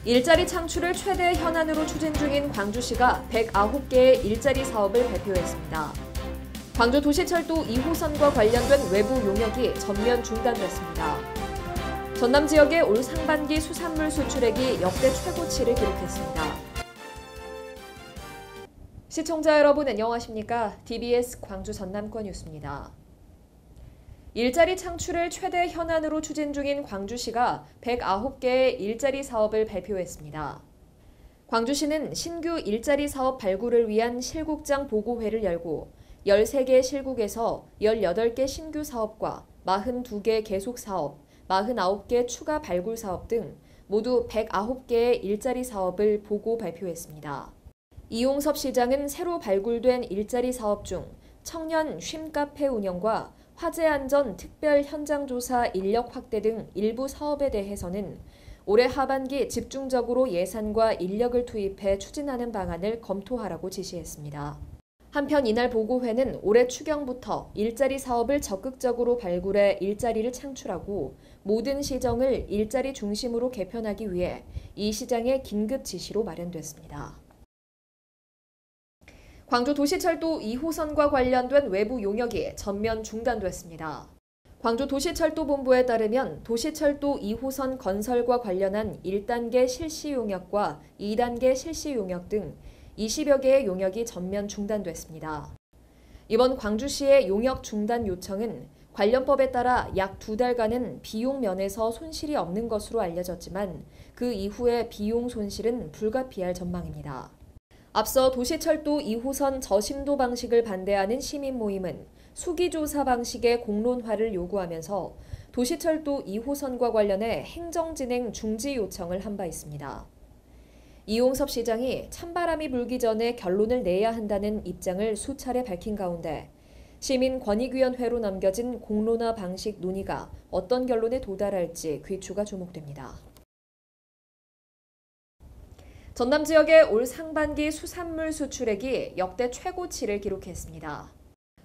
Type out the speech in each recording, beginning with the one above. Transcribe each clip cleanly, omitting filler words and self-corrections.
일자리 창출을 최대 현안으로 추진 중인 광주시가 109개의 일자리 사업을 발표했습니다. 광주 도시철도 2호선과 관련된 외부 용역이 전면 중단됐습니다. 전남 지역의 올 상반기 수산물 수출액이 역대 최고치를 기록했습니다. 시청자 여러분 안녕하십니까? DBS 광주 전남권 뉴스입니다. 일자리 창출을 최대 현안으로 추진 중인 광주시가 109개의 일자리 사업을 발표했습니다. 광주시는 신규 일자리 사업 발굴을 위한 실국장 보고회를 열고 13개 실국에서 18개 신규 사업과 42개 계속 사업, 49개 추가 발굴 사업 등 모두 109개의 일자리 사업을 보고 발표했습니다. 이용섭 시장은 새로 발굴된 일자리 사업 중 청년 쉼카페 운영과 화재안전 특별 현장조사 인력 확대 등 일부 사업에 대해서는 올해 하반기 집중적으로 예산과 인력을 투입해 추진하는 방안을 검토하라고 지시했습니다. 한편 이날 보고회는 올해 추경부터 일자리 사업을 적극적으로 발굴해 일자리를 창출하고 모든 시정을 일자리 중심으로 개편하기 위해 이 시장의 긴급 지시로 마련됐습니다. 광주 도시철도 2호선과 관련된 외부 용역이 전면 중단됐습니다. 광주 도시철도본부에 따르면 도시철도 2호선 건설과 관련한 1단계 실시 용역과 2단계 실시 용역 등 20여 개의 용역이 전면 중단됐습니다. 이번 광주시의 용역 중단 요청은 관련법에 따라 약 2달간은 비용 면에서 손실이 없는 것으로 알려졌지만 그 이후의 비용 손실은 불가피할 전망입니다. 앞서 도시철도 2호선 저심도 방식을 반대하는 시민 모임은 수기조사 방식의 공론화를 요구하면서 도시철도 2호선과 관련해 행정진행 중지 요청을 한 바 있습니다. 이용섭 시장이 찬바람이 불기 전에 결론을 내야 한다는 입장을 수차례 밝힌 가운데 시민권익위원회로 넘겨진 공론화 방식 논의가 어떤 결론에 도달할지 귀추가 주목됩니다. 전남 지역의 올 상반기 수산물 수출액이 역대 최고치를 기록했습니다.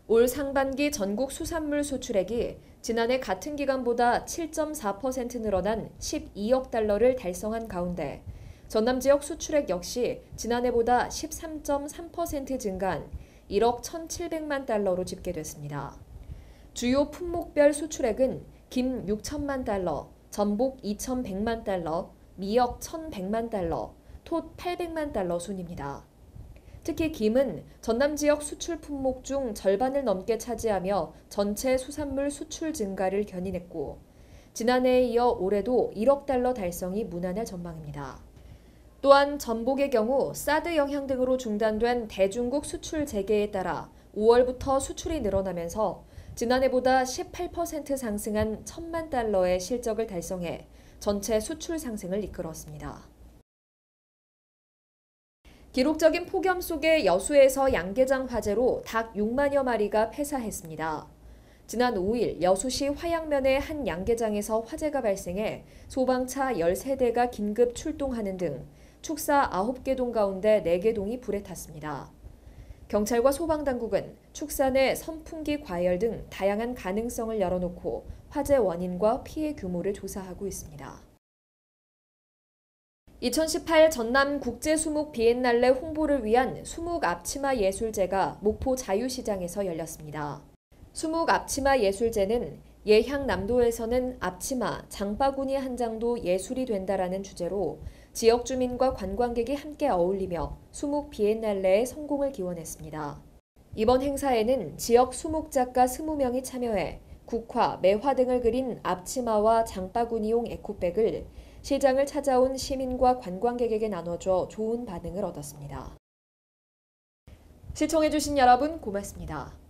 올 상반기 전국 수산물 수출액이 지난해 같은 기간보다 7.4% 늘어난 12억 달러를 달성한 가운데 전남 지역 수출액 역시 지난해보다 13.3% 증가한 1억 1,700만 달러로 집계됐습니다. 주요 품목별 수출액은 김 6천만 달러, 전복 2,100만 달러, 미역 1,100만 달러, 톳 800만 달러 순입니다. 특히 김은 전남 지역 수출 품목 중 절반을 넘게 차지하며 전체 수산물 수출 증가를 견인했고 지난해에 이어 올해도 1억 달러 달성이 무난할 전망입니다. 또한 전복의 경우 사드 영향 등으로 중단된 대중국 수출 재개에 따라 5월부터 수출이 늘어나면서 지난해보다 18% 상승한 1,000만 달러의 실적을 달성해 전체 수출 상승을 이끌었습니다. 기록적인 폭염 속에 여수에서 양계장 화재로 닭 6만여 마리가 폐사했습니다. 지난 5일 여수시 화양면의 한 양계장에서 화재가 발생해 소방차 13대가 긴급 출동하는 등 축사 9개 동 가운데 4개 동이 불에 탔습니다. 경찰과 소방당국은 축사 내 선풍기 과열 등 다양한 가능성을 열어놓고 화재 원인과 피해 규모를 조사하고 있습니다. 2018 전남 국제수목 비엔날레 홍보를 위한 수목 앞치마 예술제가 목포 자유시장에서 열렸습니다. 수목 앞치마 예술제는 예향남도에서는 앞치마, 장바구니 한 장도 예술이 된다라는 주제로 지역 주민과 관광객이 함께 어울리며 수목 비엔날레의 성공을 기원했습니다. 이번 행사에는 지역 수목 작가 20명이 참여해 국화, 매화 등을 그린 앞치마와 장바구니용 에코백을 시장을 찾아온 시민과 관광객에게 나눠줘 좋은 반응을 얻었습니다. 시청해주신 여러분 고맙습니다.